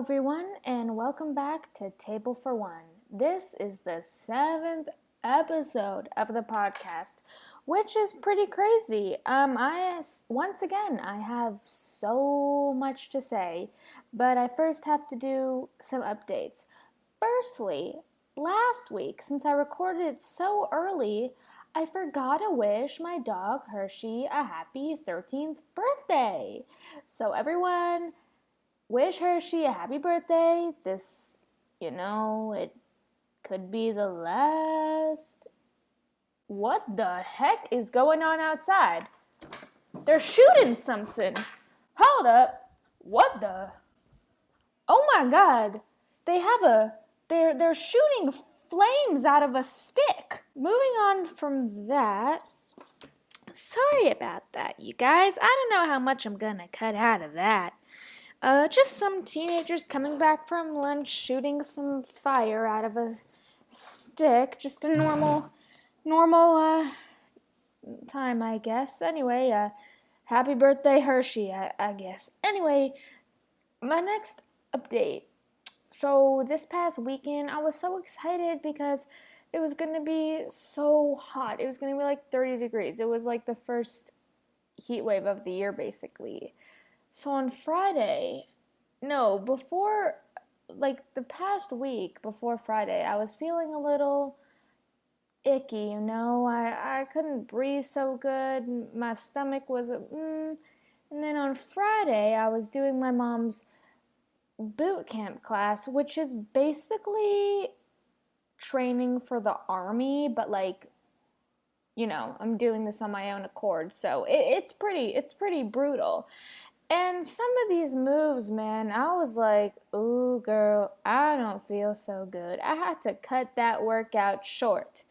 everyone, and welcome back to Table for One. This is the 7th episode of the podcast, which is pretty crazy. Once again, I have so much to say, but I first have to do some updates. Firstly, last week, since I recorded it so early, I forgot to wish my dog Hershey a happy 13th birthday. So everyone, wish Hershey a happy birthday. It could be the last. What the heck is going on outside? They're shooting something. Hold up. What the? Oh my god. They're shooting flames out of a stick. Moving on from that. Sorry about that, you guys. I don't know how much I'm gonna cut out of that. Just some teenagers coming back from lunch shooting some fire out of a stick. Just a normal time, I guess. Anyway, happy birthday, Hershey, I guess. Anyway, my next update. So this past weekend, I was so excited because it was going to be so hot. It was going to be like 30 degrees. It was like the first heat wave of the year, basically. So on Friday, the past week before Friday, I was feeling a little icky, I couldn't breathe so good. My stomach was And then on Friday, I was doing my mom's boot camp class, which is basically training for the army, but I'm doing this on my own accord. So it's pretty brutal. And some of these moves, man, I was like, ooh, girl, I don't feel so good. I had to cut that workout short.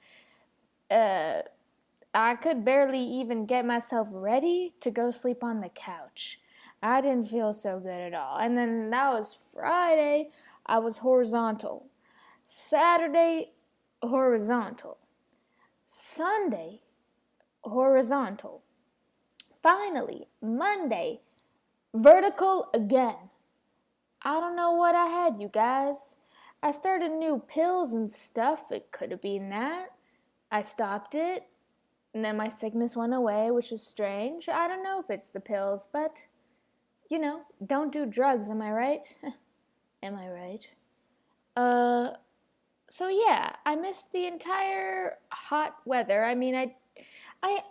I could barely even get myself ready to go sleep on the couch. I didn't feel so good at all. And then that was Friday, I was horizontal. Saturday, horizontal. Sunday, horizontal. Finally, Monday, vertical again. I don't know what I had, you guys. I started new pills and stuff. It could have been that. I stopped it, and then my sickness went away, which is strange. I don't know if it's the pills, but, don't do drugs, am I right? Am I right? So yeah, I missed the entire hot weather. I mean, I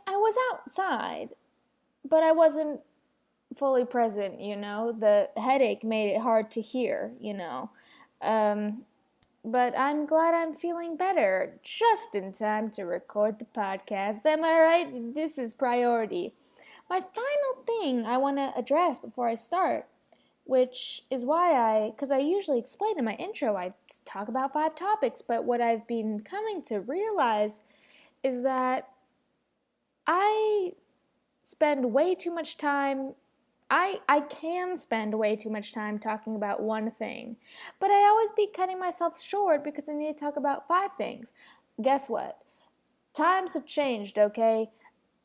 was outside, but I wasn't fully present, The headache made it hard to hear, But I'm glad I'm feeling better just in time to record the podcast. Am I right? This is priority. My final thing I want to address before I start, which is because I usually explain in my intro, I talk about 5 topics, but what I've been coming to realize is that I spend way too much time I can spend way too much time talking about one thing, but I always be cutting myself short because I need to talk about 5 things. Guess what? Times have changed, okay?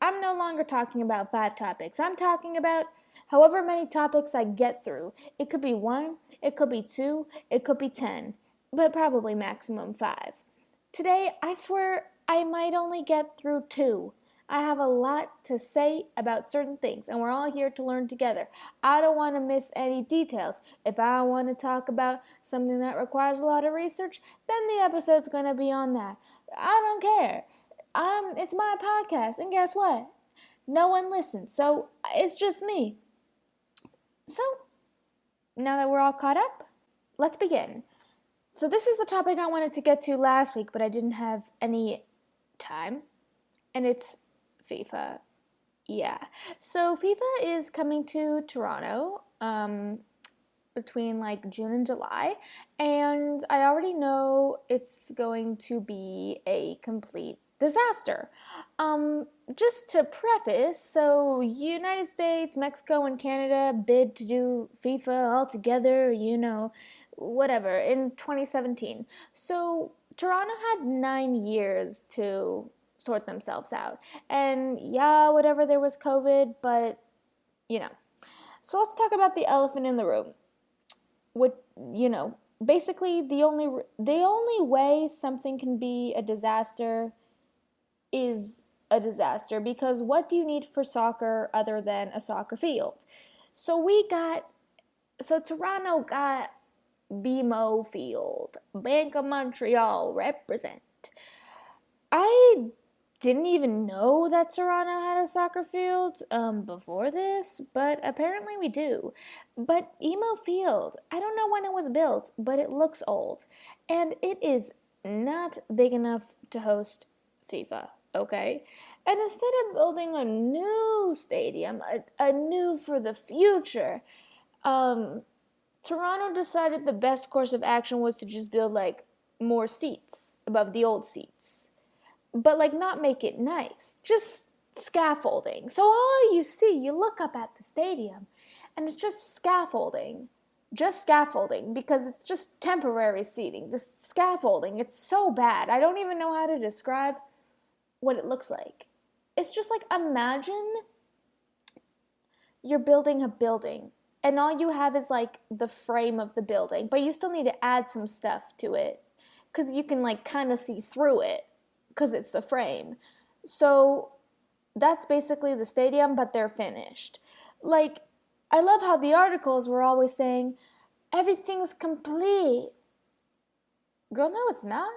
I'm no longer talking about 5 topics. I'm talking about however many topics I get through. It could be 1, it could be 2, it could be 10, but probably maximum 5. Today, I swear I might only get through 2. I have a lot to say about certain things, and we're all here to learn together. I don't want to miss any details. If I want to talk about something that requires a lot of research, then the episode's going to be on that. I don't care. It's my podcast, and guess what? No one listens, so it's just me. So, now that we're all caught up, let's begin. So this is the topic I wanted to get to last week, but I didn't have any time, and it's FIFA. Yeah. So FIFA is coming to Toronto between June and July, and I already know it's going to be a complete disaster. Just to preface, so United States, Mexico, and Canada bid to do FIFA all together, whatever, in 2017. So Toronto had 9 years to sort themselves out. And yeah, whatever, there was COVID, but, So let's talk about the elephant in the room. what, basically the only way something can be a disaster is a disaster, because what do you need for soccer other than a soccer field? So Toronto got BMO Field, Bank of Montreal represent. I didn't even know that Toronto had a soccer field before this, but apparently we do. But Emo Field, I don't know when it was built, but it looks old. And it is not big enough to host FIFA, okay? And instead of building a new stadium, a new for the future, Toronto decided the best course of action was to just build like more seats above the old seats, but like not make it nice, just scaffolding. So all you see, you look up at the stadium and it's just scaffolding, because it's just temporary seating. This scaffolding, it's so bad. I don't even know how to describe what it looks like. It's just like, imagine you're building a building and all you have is like the frame of the building, but you still need to add some stuff to it because you can like kind of see through it because it's the frame. So that's basically the stadium, but they're finished. Like, I love how the articles were always saying, everything's complete. Girl, no, it's not.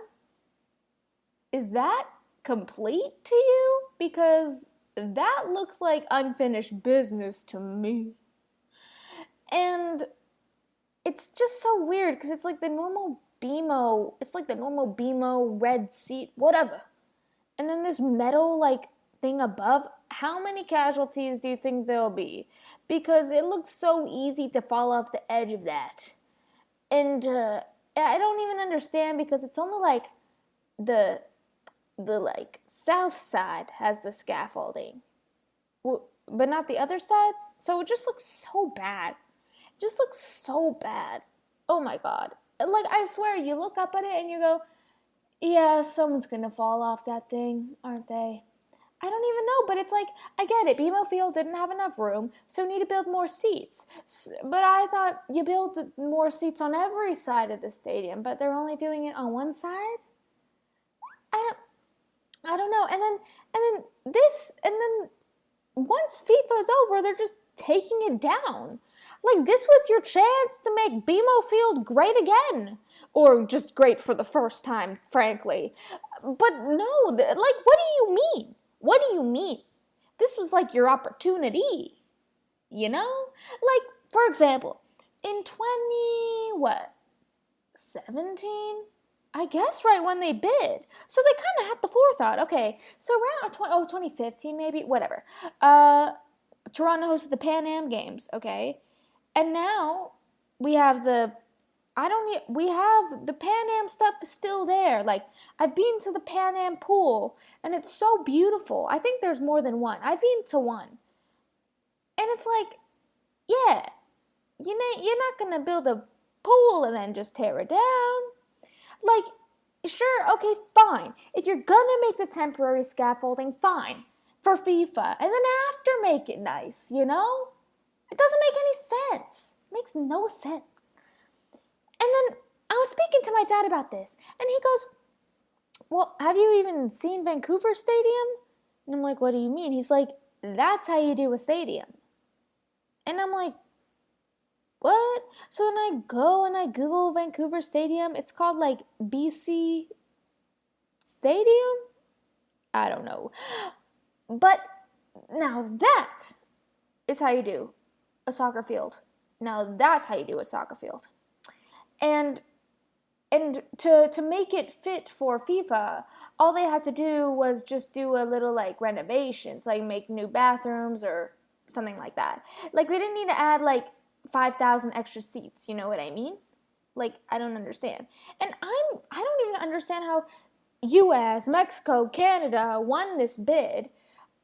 Is that complete to you? Because that looks like unfinished business to me. And it's just so weird because it's like the normal BMO red seat, whatever. And then this metal like thing above. How many casualties do you think there'll be? Because it looks so easy to fall off the edge of that. And I don't even understand, because it's only like the like south side has the scaffolding, but not the other sides. So it just looks so bad. It just looks so bad. Oh my god. Like, I swear, you look up at it and you go, yeah, someone's gonna fall off that thing, aren't they? I don't even know, but it's like, I get it. BMO Field didn't have enough room, so need to build more seats. But I thought you build more seats on every side of the stadium, but they're only doing it on one side? I don't know. And then once FIFA's over, they're just taking it down. Like, this was your chance to make BMO Field great again. Or just great for the first time, frankly. But no, like, what do you mean? What do you mean? This was like your opportunity, you know? Like, for example, in 17? I guess right when they bid. So they kind of had the forethought. Okay, so around 2015 maybe, whatever. Toronto hosted the Pan Am Games, okay? And now we have the Pan Am stuff is still there. Like, I've been to the Pan Am pool and it's so beautiful. I think there's more than one. I've been to one. And it's like, yeah, you're not going to build a pool and then just tear it down. Like, sure, okay, fine. If you're gonna make the temporary scaffolding, fine, for FIFA. And then after, make it nice, you know? It doesn't make any sense. It makes no sense. And then I was speaking to my dad about this, and he goes, well, have you even seen Vancouver Stadium? And I'm like, what do you mean? He's like, that's how you do a stadium. And I'm like, what? So then I go and I Google Vancouver Stadium. It's called like BC Stadium? I don't know. But now that is how you do a soccer field. Now that's how you do a soccer field. And to make it fit for FIFA, all they had to do was just do a little like renovations, like make new bathrooms or something like that. Like, they didn't need to add like 5,000 extra seats, you know what I mean? Like, I don't understand. And I don't even understand how US, Mexico, Canada won this bid.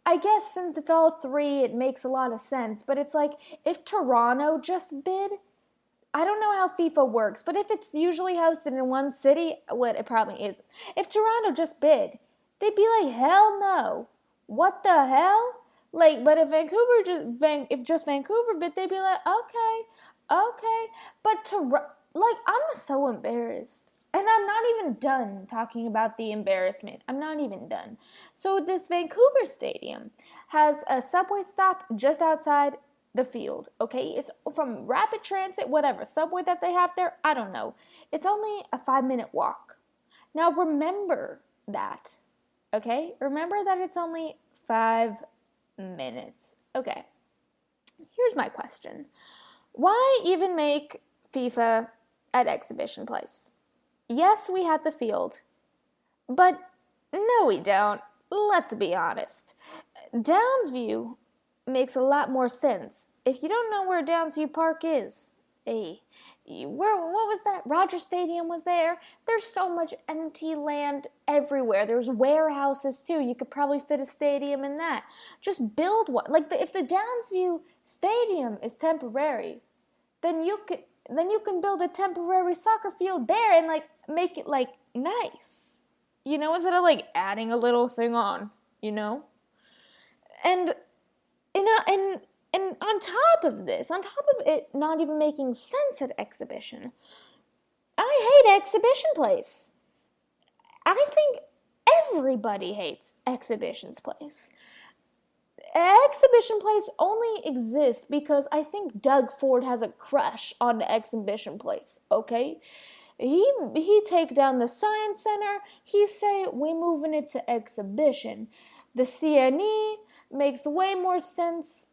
I guess since it's all three, it makes a lot of sense. But it's like, if Toronto just bid, I don't know how FIFA works, but if it's usually hosted in one city, what it probably is. If Toronto just bid, they'd be like, hell no. What the hell? Like, but if Vancouver bid, they'd be like, okay, Okay, but I'm so embarrassed. And I'm not even done talking about the embarrassment. I'm not even done. So this Vancouver stadium has a subway stop just outside the field, okay? It's from rapid transit, whatever, subway that they have there, I don't know. It's only a 5-minute walk. Now remember that, okay? Remember that it's only 5 minutes. Okay, here's my question. Why even make FIFA at Exhibition Place? Yes, we had the field, but no, we don't. Let's be honest. Downsview makes a lot more sense. If you don't know where Downsview Park is, hey, what was that? Rogers Stadium was there. There's so much empty land everywhere. There's warehouses too. You could probably fit a stadium in that. Just build one. If the Downsview Stadium is temporary, then you can build a temporary soccer field there and make it nice. Instead of adding a little thing on, And and on top of it not even making sense at Exhibition, I hate Exhibition Place. I think everybody hates Exhibition's Place. Exhibition Place only exists because I think Doug Ford has a crush on the Exhibition Place, okay? He take down the Science Center, he say we moving it to Exhibition. The CNE makes way more sense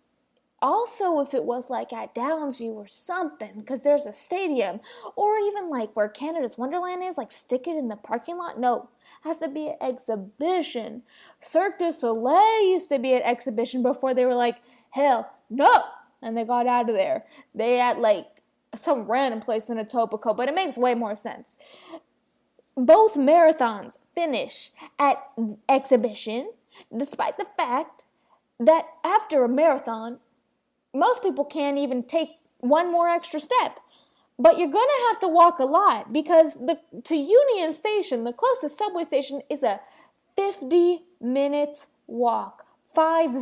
also if it was at Downsview or something, because there's a stadium, or even where Canada's Wonderland is, stick it in the parking lot. No, has to be an Exhibition. Cirque du Soleil used to be an Exhibition before they were hell no, and they got out of there. They had some random place in Etobicoke, but it makes way more sense. Both marathons finish at Exhibition, despite the fact that after a marathon, most people can't even take one more extra step. But you're going to have to walk a lot because to Union Station, the closest subway station, is a 50-minute walk. 50.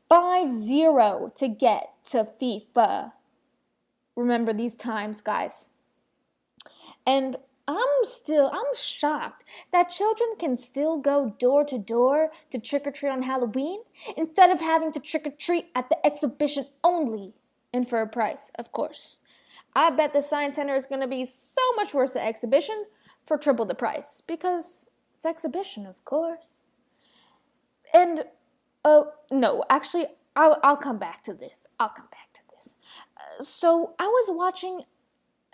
50 to get to FIFA. Remember these times, guys. And I'm shocked that children can still go door to door to trick-or-treat on Halloween instead of having to trick-or-treat at the Exhibition only, and for a price, of course. I bet the Science Center is going to be so much worse at Exhibition for triple the price, because it's Exhibition, of course. And, no, actually, I'll come back to this. So I was watching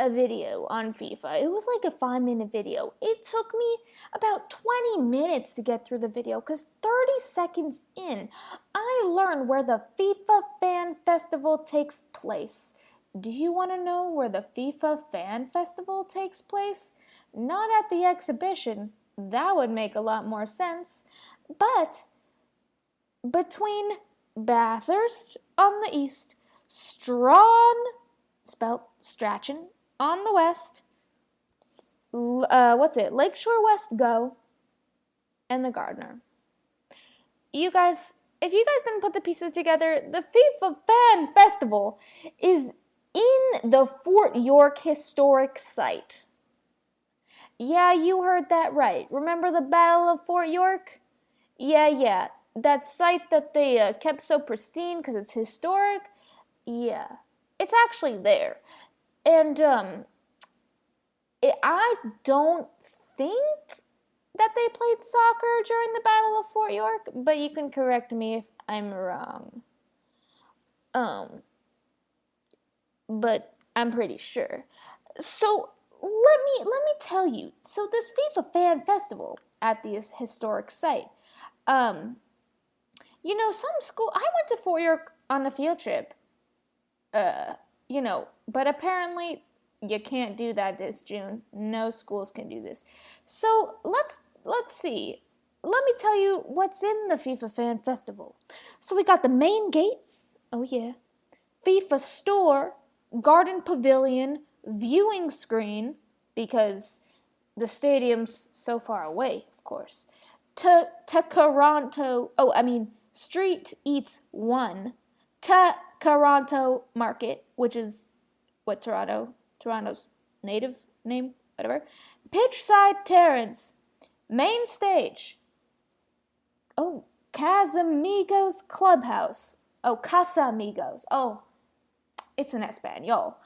a video on FIFA. It was a 5-minute video. It took me about 20 minutes to get through the video because 30 seconds in, I learned where the FIFA Fan Festival takes place. Do you want to know where the FIFA Fan Festival takes place? Not at the Exhibition. That would make a lot more sense. But between Bathurst on the east, Strawn, spelled Strachan, on the west, Lakeshore West Go, and the Gardner. If you guys didn't put the pieces together, the FIFA Fan Festival is in the Fort York Historic Site. Yeah, you heard that right. Remember the Battle of Fort York? Yeah. That site that they kept so pristine because it's historic? Yeah. It's actually there. And I don't think that they played soccer during the Battle of Fort York, but you can correct me if I'm wrong. But I'm pretty sure. So let me tell you. So this FIFA Fan Festival at this historic site, some school. I went to Fort York on a field trip. But apparently you can't do that this June. No schools can do this. So let's see. Let me tell you what's in the FIFA Fan Festival. So we got the main gates. Oh yeah. FIFA store, garden pavilion, viewing screen, because the stadium's so far away, of course. Street Eats 1. Toronto Market, which is what Toronto's native name, whatever. Pitchside Terrace, main stage. Oh, Casamigos Clubhouse. Oh, Casamigos. Oh, it's in Espanol.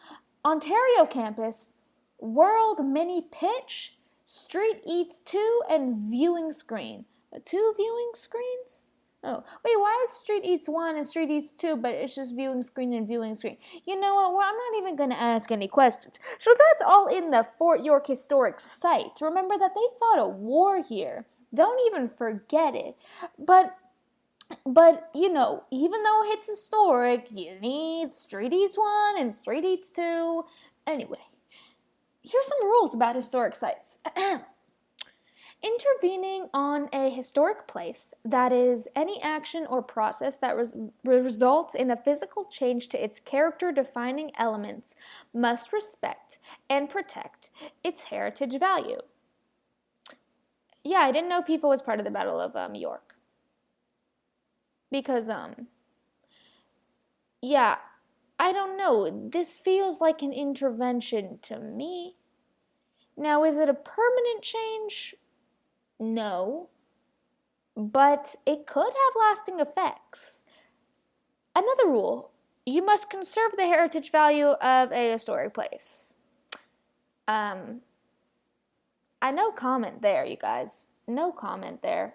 Ontario campus, World Mini Pitch, Street Eats 2, and Viewing Screen. 2 viewing screens? Oh, wait, why is Street Eats 1 and Street Eats 2, but it's just Viewing Screen and Viewing Screen? You know what? Well, I'm not even going to ask any questions. So that's all in the Fort York Historic Site. Remember that they fought a war here. Don't even forget it. But you know, even though it's historic, you need Street Eats 1 and Street Eats 2. Anyway, here's some rules about historic sites. Intervening on a historic place, that is, any action or process that results in a physical change to its character-defining elements, must respect and protect its heritage value. Yeah, I didn't know FIFA was part of the Battle of York. Because, yeah, I don't know. This feels like an intervention to me. Now, is it a permanent change? No. But it could have lasting effects. Another rule, you must conserve the heritage value of a historic place. I no comment there, you guys. No comment there.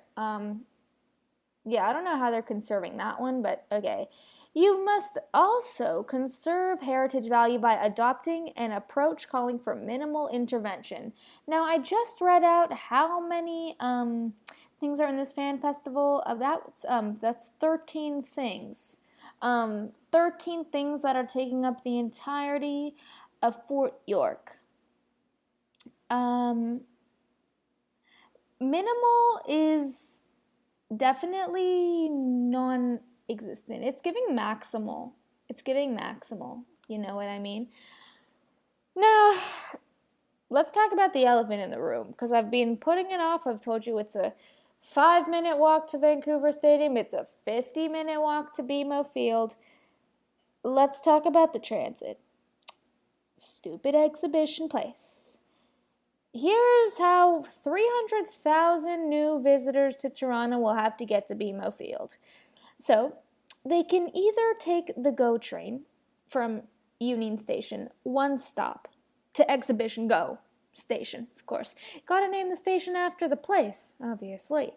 Yeah, I don't know how they're conserving that one, but okay. You must also conserve heritage value by adopting an approach calling for minimal intervention. Now, I just read out how many things are in this fan festival. That's 13 things. 13 things that are taking up the entirety of Fort York. Minimal is definitely non-existent. It's giving maximal. You know what I mean? Now, let's talk about the elephant in the room, because I've been putting it off. I've told you it's a 5-minute walk to Vancouver Stadium. It's a 50-minute walk to BMO Field. Let's talk about the transit. Stupid exhibition place. Here's how 300,000 new visitors to Toronto will have to get to BMO Field. So, they can either take the GO train from Union Station, one stop, to Exhibition GO Station, of course. Gotta name the station after the place, obviously.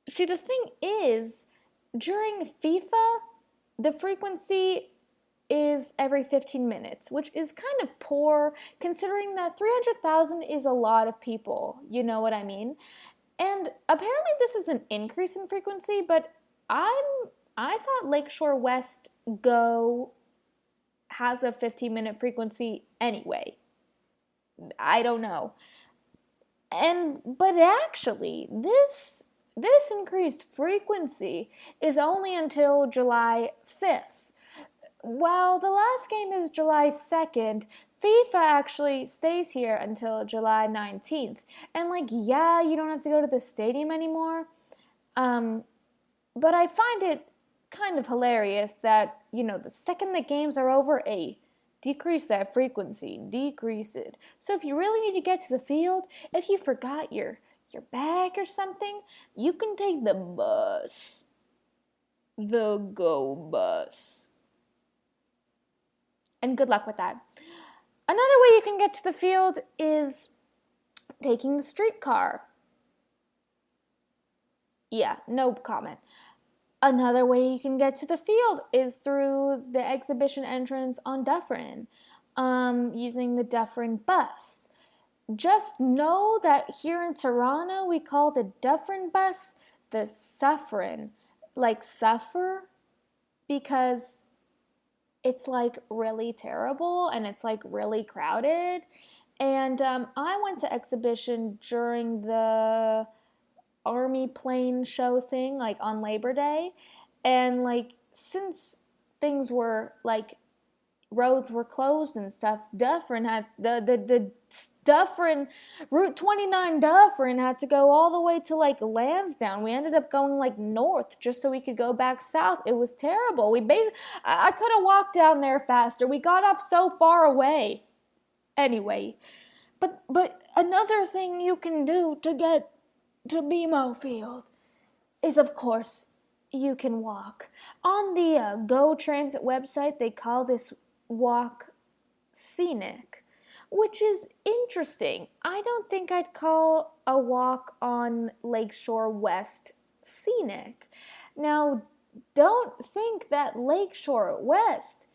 See, the thing is, during FIFA, the frequency is every 15 minutes, which is kind of poor considering that 300,000 is a lot of people, you know what I mean? And apparently this is an increase in frequency, but I thought Lakeshore West Go has a 15-minute frequency anyway. I don't know. But actually, this increased frequency is only until July 5th. While the last game is July 2nd, FIFA actually stays here until July 19th. And yeah, you don't have to go to the stadium anymore. But I find it kind of hilarious that, the second the games are over, decrease that frequency, decrease it. So if you really need to get to the field, if you forgot your bag or something, you can take the bus. The Go Bus. And good luck with that. Another way you can get to the field is taking the streetcar. Yeah, no comment. Another way you can get to the field is through the exhibition entrance on Dufferin, using the Dufferin bus. Just know that here in Toronto, we call the Dufferin bus the Sufferin. Like suffer, because it's really terrible and it's really crowded. And I went to exhibition during the Army plane show thing, on Labor Day. And since things were roads were closed and stuff. Dufferin had the Dufferin Route 29 Dufferin had to go all the way to like Lansdowne. We ended up going like north just so we could go back south. It was terrible. I could have walked down there faster. We got off so far away. Anyway, but another thing you can do to get to BMO Field is, of course, you can walk. On the Go Transit website, they call this walk scenic, which is interesting. I don't think I'd call a walk on Lakeshore West scenic. Now, don't think that Lakeshore West,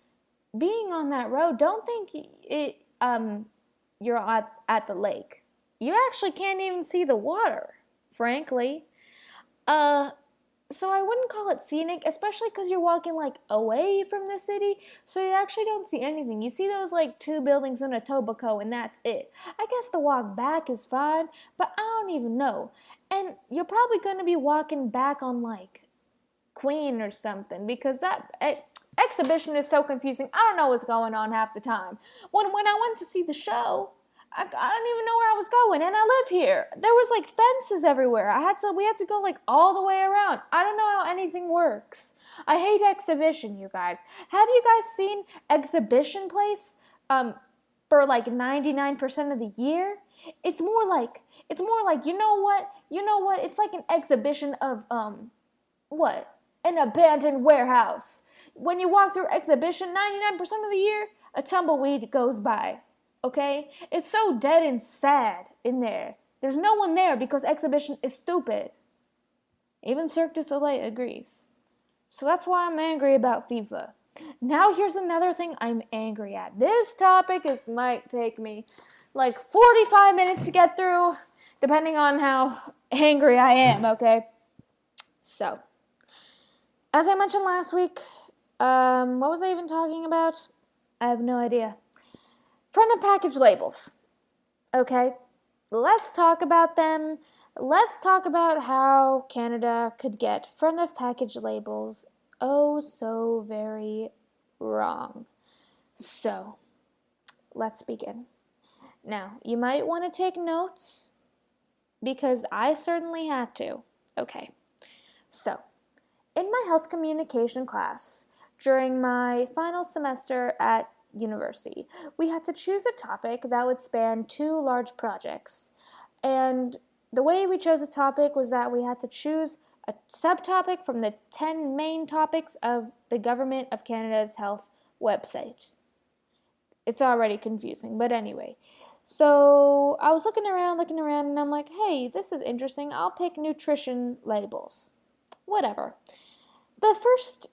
being on that road, don't think you're at the lake. You actually can't even see the water, frankly. So I wouldn't call it scenic, especially because you're walking like away from the city, so you actually don't see anything. You see those like 2 buildings in Etobicoke, and that's it. I guess the walk back is fine, but I don't even know. And you're probably going to be walking back on like Queen or something, because that exhibition is so confusing. I don't know what's going on half the time. When I went to see the show, I don't even know where I was going, and I live here. There was like fences everywhere. We had to go like all the way around. I don't know how anything works. I hate exhibition, you guys. Have you guys seen Exhibition Place for like 99% of the year? It's more like you know what? It's like an exhibition of what? An abandoned warehouse. When you walk through Exhibition 99% of the year, a tumbleweed goes by. Okay? It's so dead and sad in there. There's no one there because Exhibition is stupid. Even Cirque du Soleil agrees. So that's why I'm angry about FIFA. Now here's another thing I'm angry at. This topic might take me like 45 minutes to get through, depending on how angry I am, okay? So, as I mentioned last week, what was I even talking about? I have no idea. Front of package labels. Okay, let's talk about them. Let's talk about how Canada could get front of package labels oh so very wrong. So, let's begin. Now, you might want to take notes because I certainly had to. Okay, so in my health communication class during my final semester at university, we had to choose a topic that would span 2 large projects. And the way we chose a topic was that we had to choose a subtopic from the 10 main topics of the Government of Canada's health website. It's already confusing, but anyway. So I was looking around, and I'm like, hey, this is interesting. I'll pick nutrition labels. Whatever. The first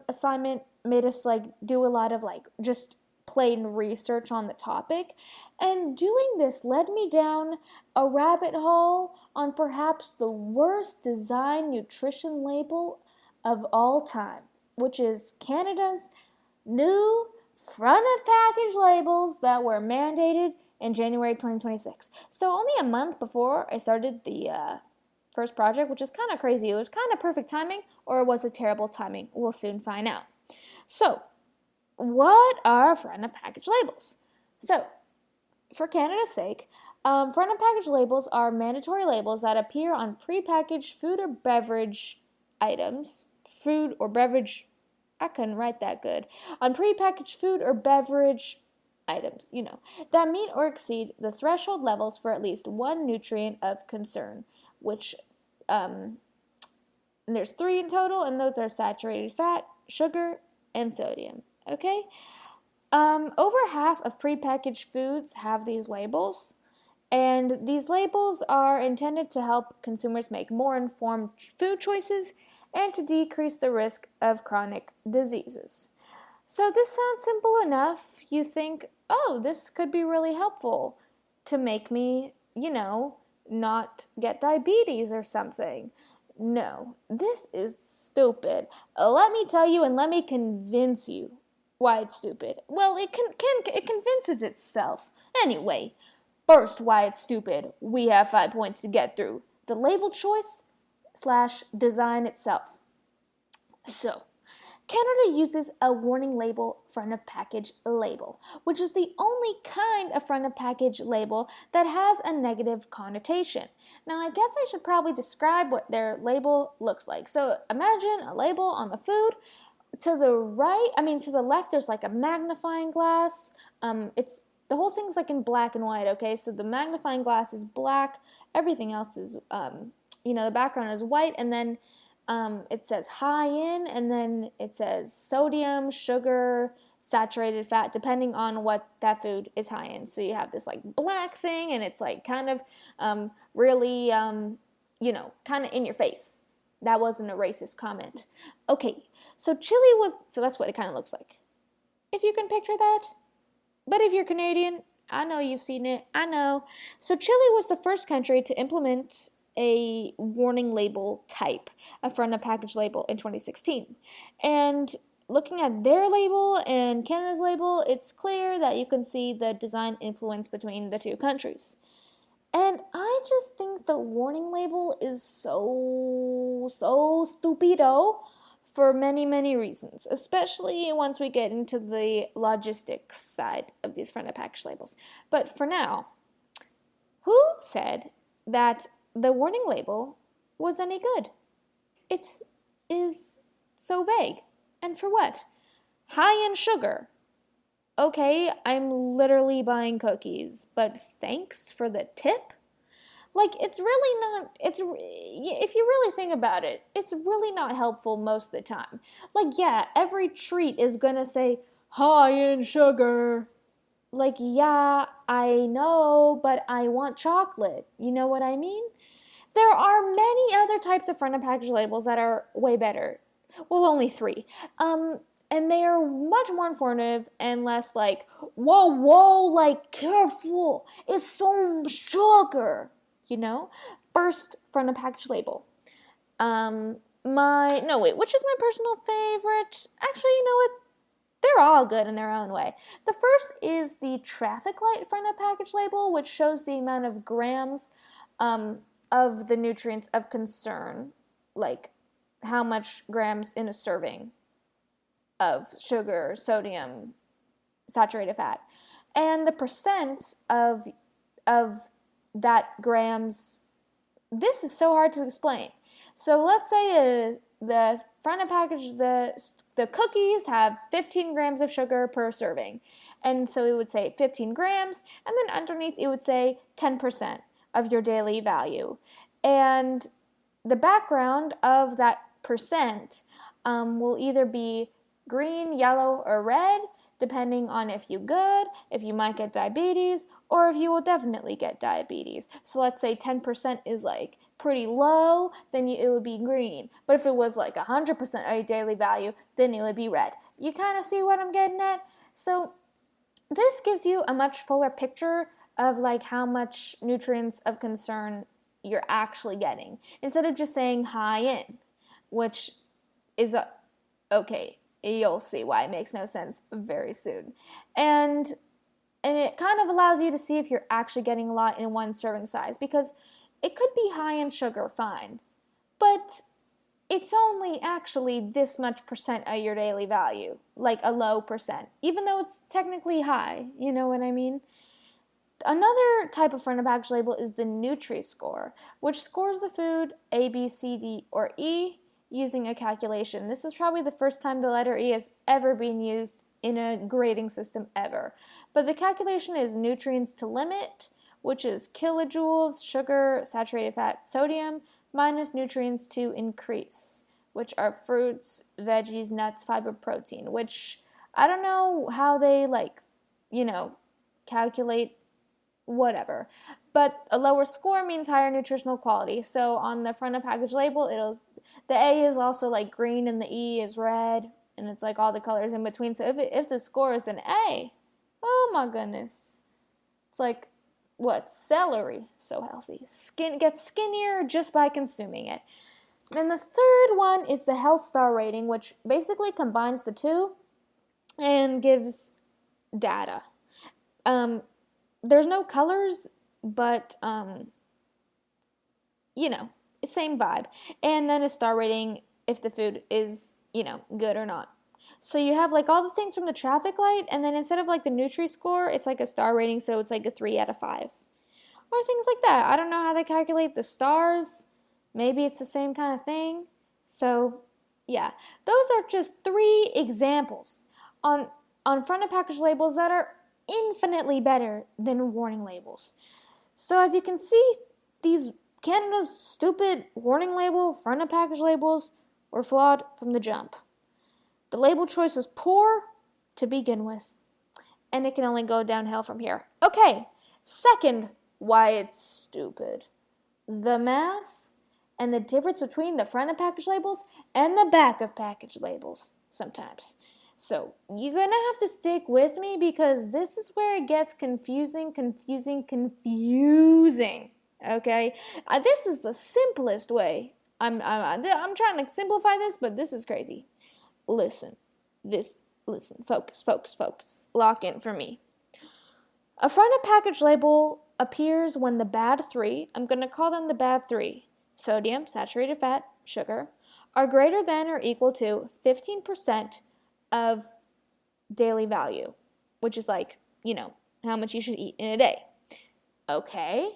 assignment made us do a lot of just plain research on the topic, and doing this led me down a rabbit hole on perhaps the worst design nutrition label of all time, which is Canada's new front of package labels that were mandated in January 2026. So only a month before I started the first project, which is kind of crazy. It was kind of perfect timing, or it was a terrible timing. We'll soon find out. So, what are front of package labels? So, for Canada's sake, front of package labels are mandatory labels that appear on prepackaged food or beverage items. Food or beverage, I couldn't write that good. On prepackaged food or beverage items, that meet or exceed the threshold levels for at least one nutrient of concern, which there's 3 in total, and those are saturated fat, sugar, and sodium. Okay? Over half of prepackaged foods have these labels, and these labels are intended to help consumers make more informed food choices and to decrease the risk of chronic diseases. So this sounds simple enough. You think, oh, this could be really helpful to make me, not get diabetes or something. No, this is stupid. Let me tell you and let me convince you why it's stupid. Well, it convinces itself. Anyway, first, why it's stupid. We have 5 points to get through. The label choice / design itself. So, Canada uses a warning label front of package label, which is the only kind of front of package label that has a negative connotation. Now, I guess I should probably describe what their label looks like. So imagine a label on the food. To the left, there's like a magnifying glass. It's the whole thing's like in black and white, okay? So the magnifying glass is black, everything else is, the background is white, and then it says high in, and then it says sodium, sugar, saturated fat, depending on what that food is high in. So you have this like black thing, and it's like kind of really, kind of in your face. That wasn't a racist comment. Okay, so that's what it kind of looks like. If you can picture that. But if you're Canadian, I know you've seen it. I know. So Chile was the first country to implement a warning label type, a front of package label, in 2016. And looking at their label and Canada's label, it's clear that you can see the design influence between the two countries. And I just think the warning label is so stupido for many, many reasons, especially once we get into the logistics side of these front of package labels. But for now, who said that the warning label was any good? It is so vague. And for what? High in sugar. Okay, I'm literally buying cookies, but thanks for the tip? Like, it's really not, if you really think about it, it's really not helpful most of the time. Like, yeah, every treat is gonna say, high in sugar. Like, yeah, I know, but I want chocolate. You know what I mean? There are many other types of front of package labels that are way better. Well, only 3. And they are much more informative and less like, whoa, like, careful, it's so sugar. First front of package label. Which is my personal favorite? Actually, you know what? They're all good in their own way. The first is the traffic light front of package label, which shows the amount of grams of the nutrients of concern, like how much grams in a serving of sugar, sodium, saturated fat, and the percent of that grams. This is so hard to explain. So let's say the front of package, the cookies have 15 grams of sugar per serving. And so it would say 15 grams, and then underneath it would say 10% of your daily value. And the background of that percent will either be green, yellow, or red, depending on if you might get diabetes, or if you will definitely get diabetes. So let's say 10% is like pretty low, then it would be green. But if it was like 100% of your daily value, then it would be red. You kind of see what I'm getting at? So this gives you a much fuller picture of like how much nutrients of concern you're actually getting, instead of just saying high in, which is okay. You'll see why it makes no sense very soon. And it kind of allows you to see if you're actually getting a lot in one serving size, because it could be high in sugar, fine, but it's only actually this much percent of your daily value, like a low percent, even though it's technically high, you know what I mean? Another type of front of package label is the Nutri-Score, which scores the food A, B, C, D, or E using a calculation. This is probably the first time the letter E has ever been used in a grading system ever. But the calculation is nutrients to limit, which is kilojoules, sugar, saturated fat, sodium, minus nutrients to increase, which are fruits, veggies, nuts, fiber, protein, which I don't know how they calculate whatever. But a lower score means higher nutritional quality. So on the front of package label, the A is also like green and the E is red, and it's like all the colors in between. So if the score is an A, oh my goodness, it's like, what? Celery, so healthy. Skin gets skinnier just by consuming it. Then the third one is the health star rating, which basically combines the two and gives data. There's no colors, but same vibe. And then a star rating if the food is good or not. So you have like all the things from the traffic light, and then instead of like the Nutri-Score, it's like a star rating, so it's like a 3 out of 5. Or things like that. I don't know how they calculate the stars. Maybe it's the same kind of thing. So, yeah. Those are just 3 examples on front of package labels that are infinitely better than warning labels. So as you can see, these Canada's stupid warning label, front of package labels were flawed from the jump. The label choice was poor to begin with, and it can only go downhill from here. Okay, second, why it's stupid. The math and the difference between the front of package labels and the back of package labels sometimes. So you're going to have to stick with me because this is where it gets confusing. Okay? This is the simplest way. I'm trying to simplify this, but this is crazy. Listen. Focus. Lock in for me. A front of package label appears when the bad 3, I'm going to call them the bad 3, sodium, saturated fat, sugar, are greater than or equal to 15% of daily value, which is like, how much you should eat in a day. Okay.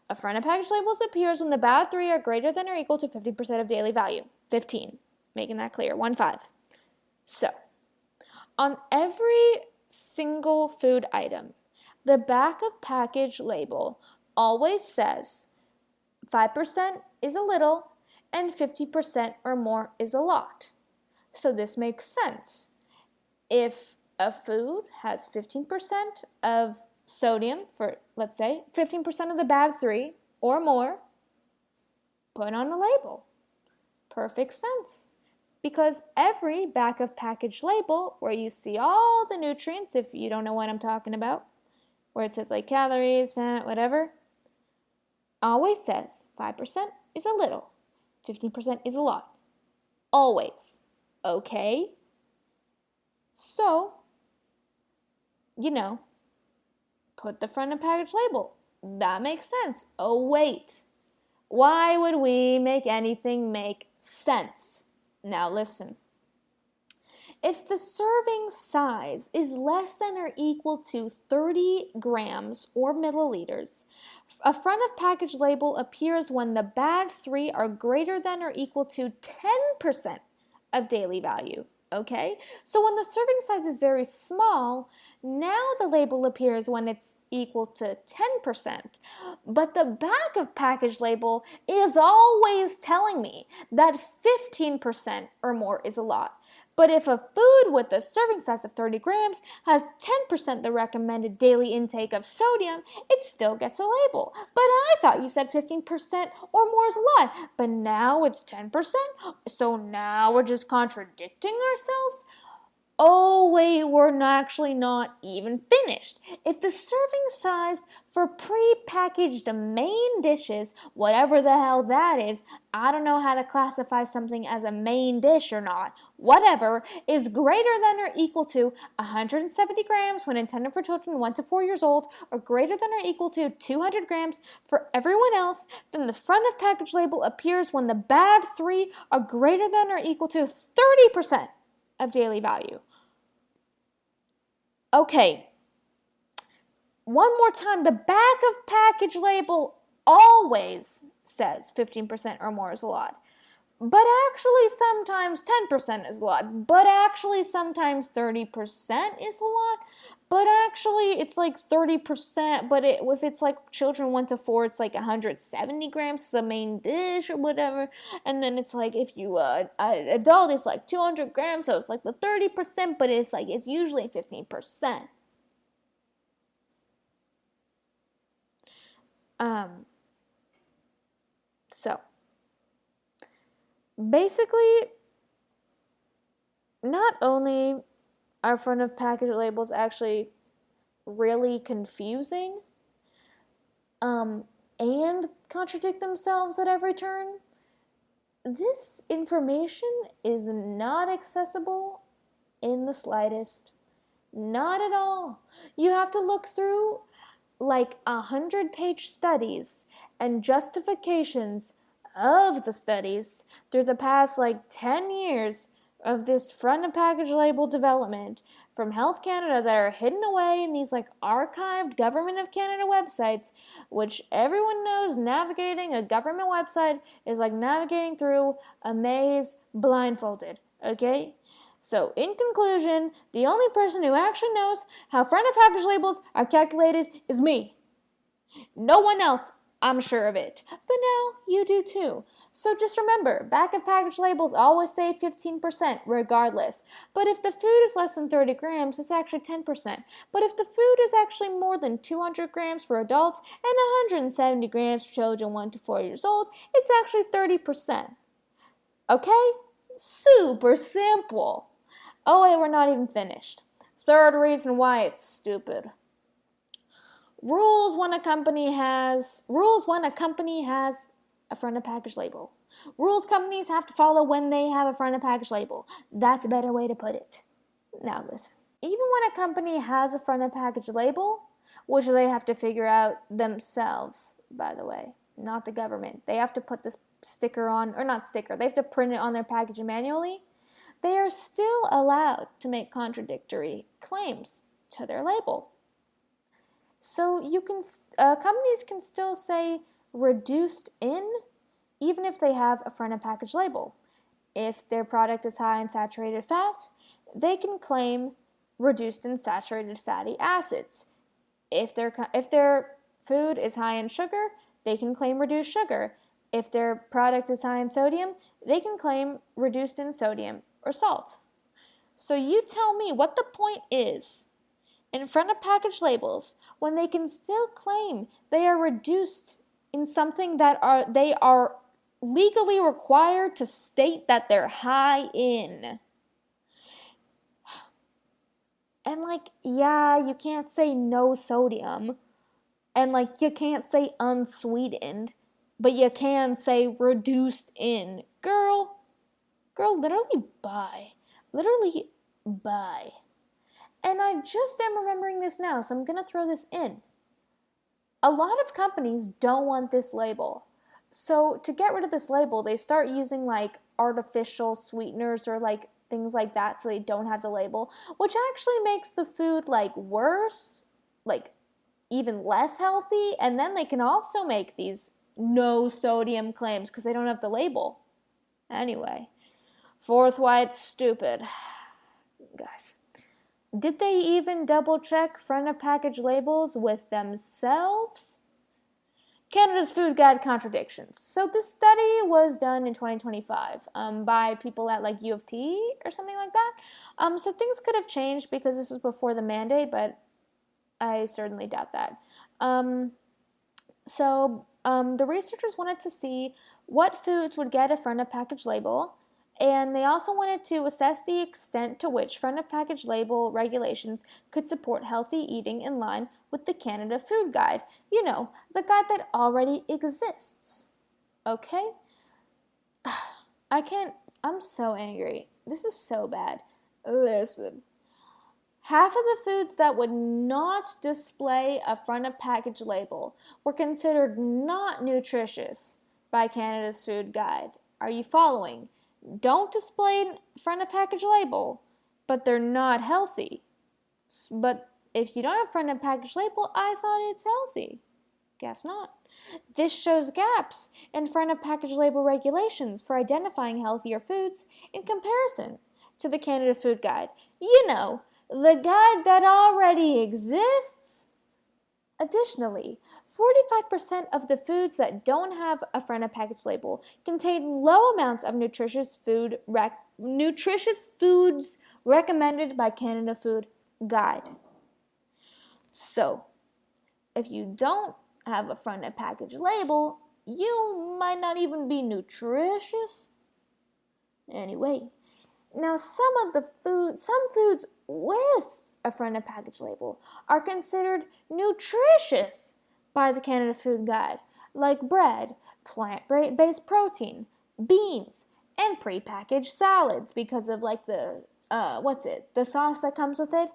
A front of package labels appears when the bad 3 are greater than or equal to 50% of daily value. 15. Making that clear. 15. So, on every single food item, the back of package label always says 5% is a little and 50% or more is a lot. So this makes sense. If a food has 15% of sodium, for let's say 15% of the bad 3 or more, put on a label. Perfect sense. Because every back of package label where you see all the nutrients, if you don't know what I'm talking about, where it says like calories, fat, whatever, always says 5% is a little, 15% is a lot. Always. Okay? So, put the front of package label. That makes sense. Oh, wait. Why would we make anything make sense? Now listen. If the serving size is less than or equal to 30 grams or milliliters, a front of package label appears when the bad 3 are greater than or equal to 10% of daily value. Okay? So when the serving size is very small, now the label appears when it's equal to 10%. But the back of package label is always telling me that 15% or more is a lot. But if a food with a serving size of 30 grams has 10% the recommended daily intake of sodium, it still gets a label. But I thought you said 15% or more is a lot. But now it's 10%? So now we're just contradicting ourselves? Oh, wait, we're actually not even finished. If the serving size for pre-packaged main dishes, whatever the hell that is, I don't know how to classify something as a main dish or not, whatever, is greater than or equal to 170 grams when intended for children 1 to 4 years old, or greater than or equal to 200 grams for everyone else, then the front of package label appears when the bad 3 are greater than or equal to 30% of daily value. Okay, one more time, the back of package label always says 15% or more is a lot. But actually sometimes 10% is a lot. But actually sometimes 30% is a lot. But actually it's like 30%, but if it's like children 1 to 4, it's like 170 grams as a main dish or whatever. And then it's like if you adult, it's like 200 grams, so it's like the 30%, but it's usually 15%. So basically, not only are front of package labels actually really confusing and contradict themselves at every turn, this information is not accessible in the slightest. Not at all. You have to look through like 100-page studies and justifications of the studies through the past 10 years of this front of package label development from Health Canada that are hidden away in these like archived Government of Canada websites, which everyone knows navigating a government website is like navigating through a maze blindfolded, okay? So, in conclusion, the only person who actually knows how front of package labels are calculated is me. No one else, I'm sure of it. But now you do too. So just remember, back of package labels always say 15% regardless. But if the food is less than 30 grams, it's actually 10%. But if the food is actually more than 200 grams for adults and 170 grams for children 1 to 4 years old, it's actually 30%. Okay? Super simple. Oh wait, we're not even finished. Third reason why it's stupid. Rules when a company has a front of package label. Rules companies have to follow when they have a front of package label. That's a better way to put it. Now listen. Even when a company has a front of package label, which they have to figure out themselves, by the way, not the government. They have to put this sticker on, or not sticker, they have to print it on their packaging manually. They are still allowed to make contradictory claims to their label. So companies can still say reduced in, even if they have a front of package label. If their product is high in saturated fat, they can claim reduced in saturated fatty acids. If their food is high in sugar, they can claim reduced sugar. If their product is high in sodium, they can claim reduced in sodium or salt. So you tell me what the point is in front of package labels when they can still claim they are reduced in something that they are legally required to state that they're high in. And you can't say no sodium, and you can't say unsweetened, but you can say reduced in. Girl, literally bye. Literally bye. And I just am remembering this now, so I'm going to throw this in. A lot of companies don't want this label. So to get rid of this label, they start using artificial sweeteners or things like that so they don't have the label, which actually makes the food worse, even less healthy. And then they can also make these no sodium claims because they don't have the label. Anyway, fourth why it's stupid. Guys. Did they even double check front of package labels with themselves? Canada's Food Guide contradictions. So this study was done in 2025 by people at U of T or something like that. So things could have changed because this was before the mandate, but I certainly doubt that. The researchers wanted to see what foods would get a front of package label. And they also wanted to assess the extent to which front of package label regulations could support healthy eating in line with the Canada Food Guide. You know, the guide that already exists. Okay? I'm so angry. This is so bad. Listen. Half of the foods that would not display a front of package label were considered not nutritious by Canada's Food Guide. Are you following? Don't display front of package label, but they're not healthy. But if you don't have front of package label, I thought it's healthy. Guess not. This shows gaps in front of package label regulations for identifying healthier foods in comparison to the Canada Food Guide. You know, the guide that already exists. Additionally, 45% of the foods that don't have a front of package label contain low amounts of nutritious foods recommended by Canada Food Guide. So, if you don't have a front of package label, you might not even be nutritious. Anyway, now some foods with a front of package label are considered nutritious by the Canada Food Guide, like bread, plant-based protein, beans, and prepackaged salads because of the sauce that comes with it.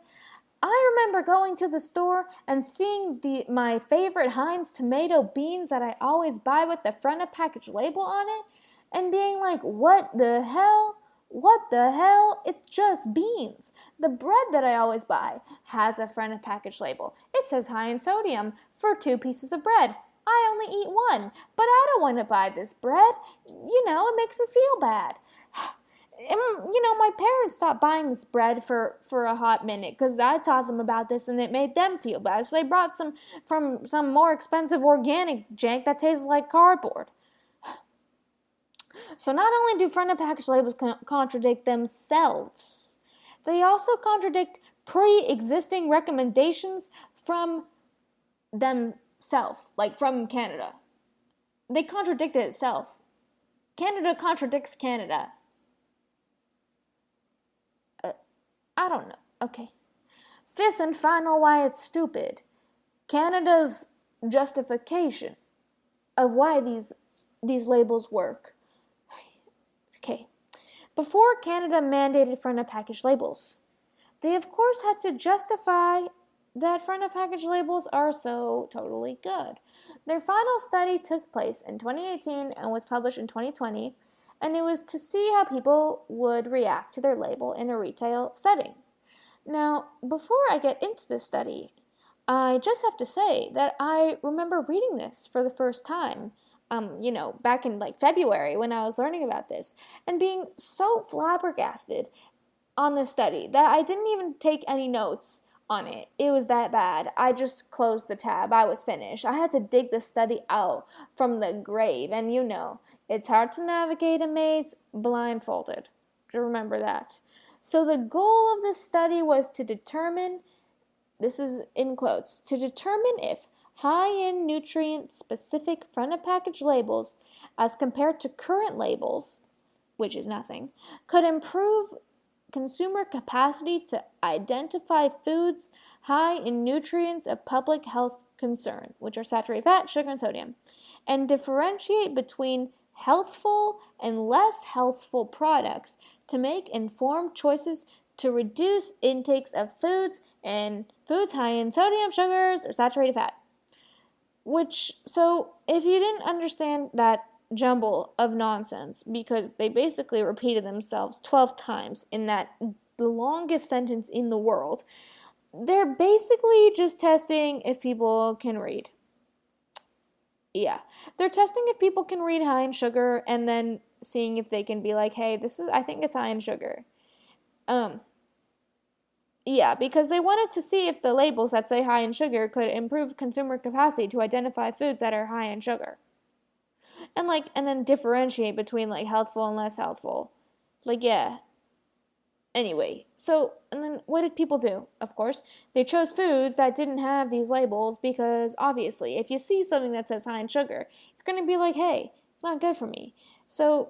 I remember going to the store and seeing my favorite Heinz tomato beans that I always buy with the front of package label on it and being like, what the hell? What the hell? It's just beans. The bread that I always buy has a front package label. It says high in sodium for 2 pieces of bread. I only eat one, but I don't want to buy this bread. It makes me feel bad. My parents stopped buying this bread for a hot minute because I taught them about this and it made them feel bad. So they brought some from some more expensive organic jank that tastes like cardboard. So not only do front of package labels contradict themselves, they also contradict pre-existing recommendations from themselves, like from Canada. They contradicted itself. Canada contradicts Canada. I don't know. Okay. Fifth and final why it's stupid. Canada's justification of why these labels work. Okay. Before Canada mandated front of package labels, they of course had to justify that front of package labels are so totally good. Their final study took place in 2018 and was published in 2020, and it was to see how people would react to their label in a retail setting. Now, before I get into this study, I just have to say that I remember reading this for the first time, back in like February when I was learning about this, and being so flabbergasted on this study that I didn't even take any notes on it. It was that bad. I just closed the tab. I was finished. I had to dig the study out from the grave, and it's hard to navigate a maze blindfolded. Remember that. So the goal of this study was to determine, this is in quotes, to determine if high in nutrient specific front of package labels as compared to current labels, which is nothing, could improve consumer capacity to identify foods high in nutrients of public health concern, which are saturated fat, sugar, and sodium, and differentiate between healthful and less healthful products to make informed choices to reduce intakes of foods high in sodium, sugars, or saturated fat. So if you didn't understand that jumble of nonsense, because they basically repeated themselves 12 times in the longest sentence in the world, they're basically just testing if people can read. Yeah, they're testing if people can read high in sugar and then seeing if they can be like, hey, I think it's high in sugar. Yeah, because they wanted to see if the labels that say high in sugar could improve consumer capacity to identify foods that are high in sugar. And then differentiate between like healthful and less healthful. Yeah. Anyway, and then what did people do? Of course, they chose foods that didn't have these labels because obviously, if you see something that says high in sugar, you're going to be like, hey, it's not good for me. So,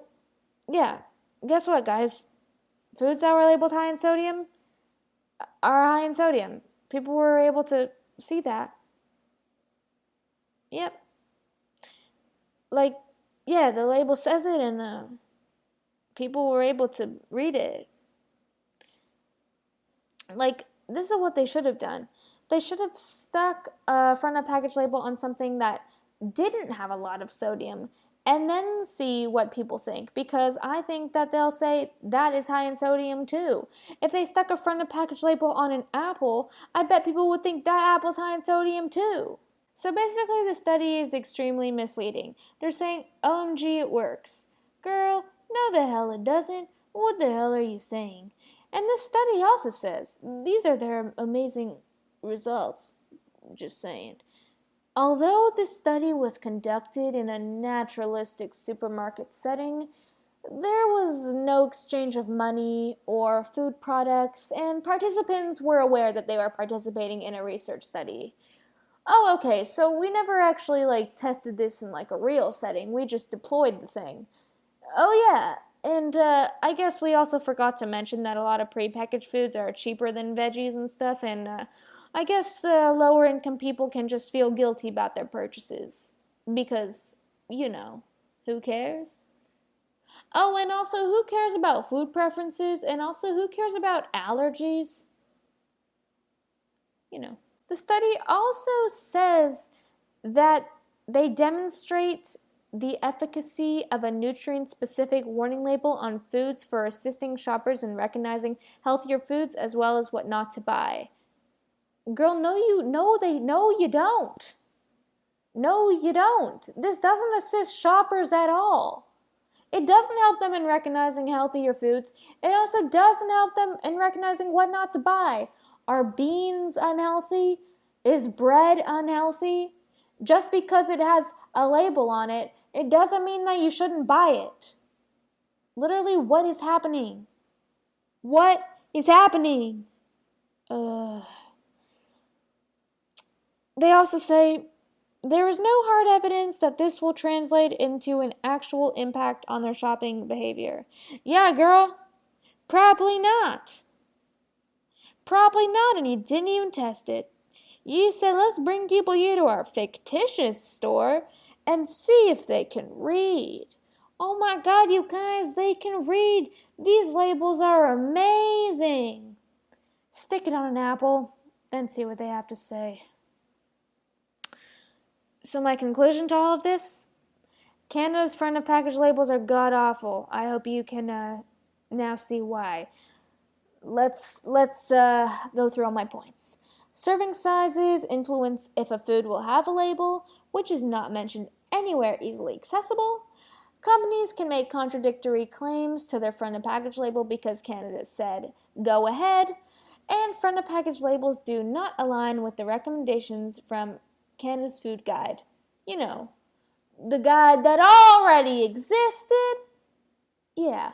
yeah, guess what, guys? Foods that were labeled high in sodium are high in sodium. People were able to see that. Yep. The label says it and people were able to read it. This is what they should have done. They should have stuck a front of package label on something that didn't have a lot of sodium and then see what people think, because I think that they'll say that is high in sodium too. If they stuck a front of package label on an apple, I bet people would think that apple's high in sodium too. So basically the study is extremely misleading. They're saying, OMG, it works. Girl, no the hell it doesn't. What the hell are you saying? And this study also says, these are their amazing results. Just saying. Although this study was conducted in a naturalistic supermarket setting, there was no exchange of money or food products, and participants were aware that they were participating in a research study. Oh, okay, so we never actually tested this in a real setting. We just deployed the thing. Oh yeah. And I guess we also forgot to mention that a lot of prepackaged foods are cheaper than veggies and stuff, and I guess lower income people can just feel guilty about their purchases. Because, who cares? Oh, and also, who cares about food preferences? And also, who cares about allergies? The study also says that they demonstrate the efficacy of a nutrient-specific warning label on foods for assisting shoppers in recognizing healthier foods as well as what not to buy. Girl, no you don't. No, you don't. This doesn't assist shoppers at all. It doesn't help them in recognizing healthier foods. It also doesn't help them in recognizing what not to buy. Are beans unhealthy? Is bread unhealthy? Just because it has a label on it, it doesn't mean that you shouldn't buy it. Literally, what is happening? What is happening? They also say, there is no hard evidence that this will translate into an actual impact on their shopping behavior. Yeah, girl, probably not. Probably not, and you didn't even test it. You said, let's bring people here to our fictitious store and see if they can read. Oh my God, you guys, they can read. These labels are amazing. Stick it on an apple and see what they have to say. So my conclusion to all of this, Canada's front of package labels are god-awful. I hope you can now see why. Let's go through all my points. Serving sizes influence if a food will have a label, which is not mentioned anywhere easily accessible. Companies can make contradictory claims to their front of package label because Canada said, go ahead. And front of package labels do not align with the recommendations from Canada's food guide. You know, the guide that already existed. Yeah.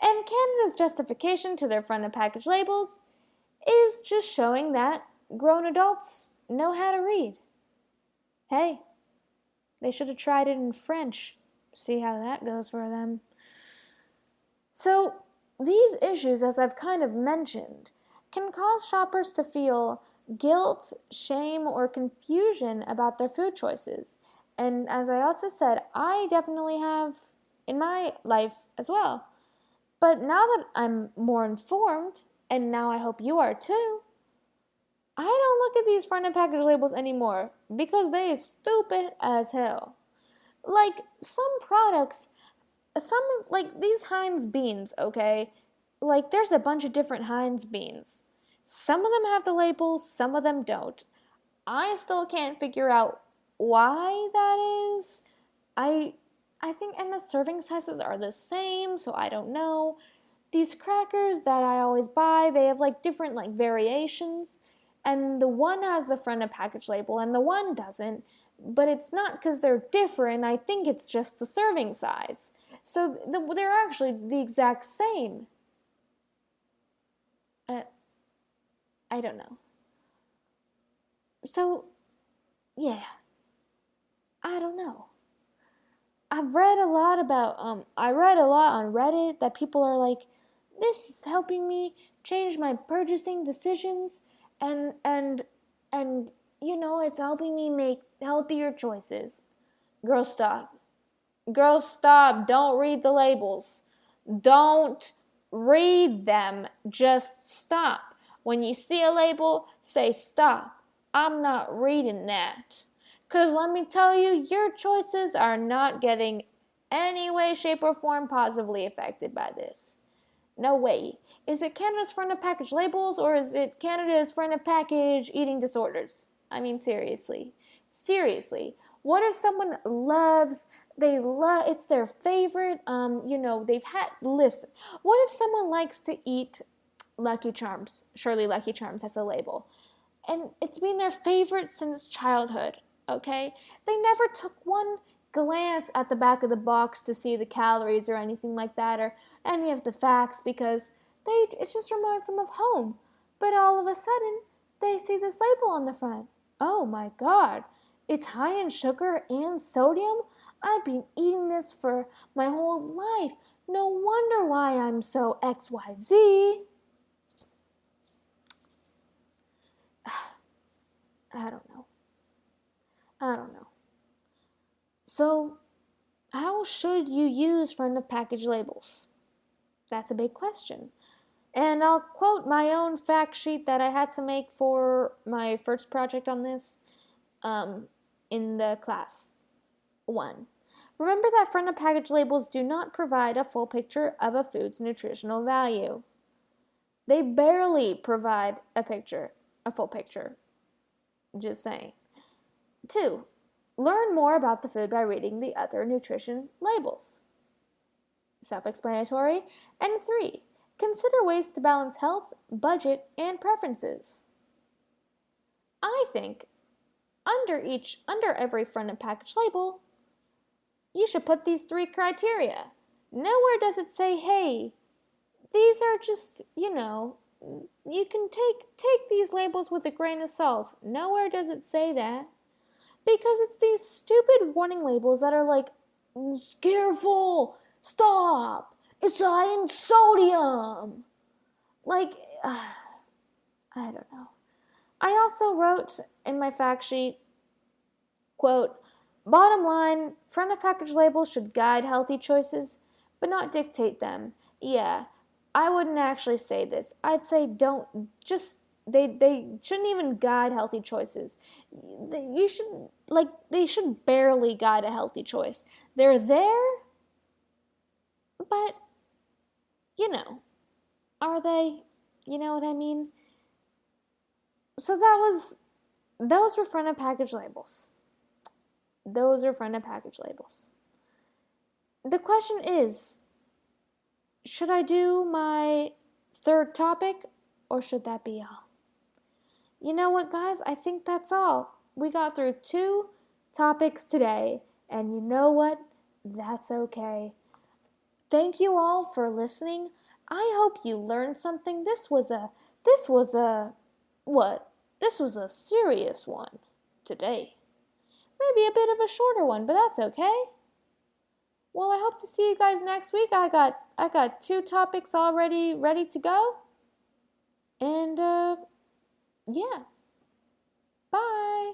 And Canada's justification to their front of package labels is just showing that grown adults know how to read. Hey, they should have tried it in French. See how that goes for them. So, these issues, as I've kind of mentioned, can cause shoppers to feel guilt, shame, or confusion about their food choices. And as I also said, I definitely have in my life as well. But now that I'm more informed, and now I hope you are too, I don't look at these front of package labels anymore because they are stupid as hell. Like some products, like these Heinz beans, okay? Like there's a bunch of different Heinz beans. Some of them have the labels, some of them don't. I still can't figure out why that is. I think, and the serving sizes are the same, so I don't know. These crackers that I always buy, they have like different like variations, and the one has the front of package label and the one doesn't, but it's not because they're different. I think it's just the serving size. So they're actually the exact same. I don't know. So, yeah, I don't know. I read a lot on Reddit that people are like, this is helping me change my purchasing decisions and you know, it's helping me make healthier choices. Girl, stop. Girl, stop. Don't read the labels. Don't read them. Just stop. When you see a label, say stop. I'm not reading that. Because let me tell you, your choices are not getting any way, shape, or form positively affected by this. No way. Is it Canada's front of package labels or is it Canada's front of package eating disorders? I mean, seriously. Seriously. What if someone it's their favorite, listen. What if someone likes to eat Lucky Charms? Surely Lucky Charms has a label. And it's been their favorite since childhood. Okay? They never took one glance at the back of the box to see the calories or anything like that or any of the facts because it just reminds them of home. But all of a sudden, they see this label on the front. Oh my God, it's high in sugar and sodium? I've been eating this for my whole life. No wonder why I'm so XYZ. I don't know. So, how should you use front of package labels? That's a big question. And I'll quote my own fact sheet that I had to make for my first project on this in the class. 1. Remember that front of package labels do not provide a full picture of a food's nutritional value. They barely provide a full picture. Just saying. 2. Learn more about the food by reading the other nutrition labels. Self-explanatory. And 3. Consider ways to balance health, budget, and preferences. I think under every front of package label, you should put these 3 criteria. Nowhere does it say, hey, these are just, you can take these labels with a grain of salt. Nowhere does it say that. Because it's these stupid warning labels that are like, careful, stop, it's high in sodium. Like, I don't know. I also wrote in my fact sheet, quote, bottom line, front of package labels should guide healthy choices, but not dictate them. Yeah, I wouldn't actually say this. I'd say they shouldn't even guide healthy choices. They should barely guide a healthy choice. They're there, but, are they? You know what I mean? So those were front of package labels. Those are front of package labels. The question is, should I do my 3rd topic, or should that be all? You know what, guys? I think that's all. We got through 2 topics today, and you know what? That's okay. Thank you all for listening. I hope you learned something. This was a serious one today. Maybe a bit of a shorter one, but that's okay. Well, I hope to see you guys next week. I got 2 topics already ready to go. And yeah. Bye.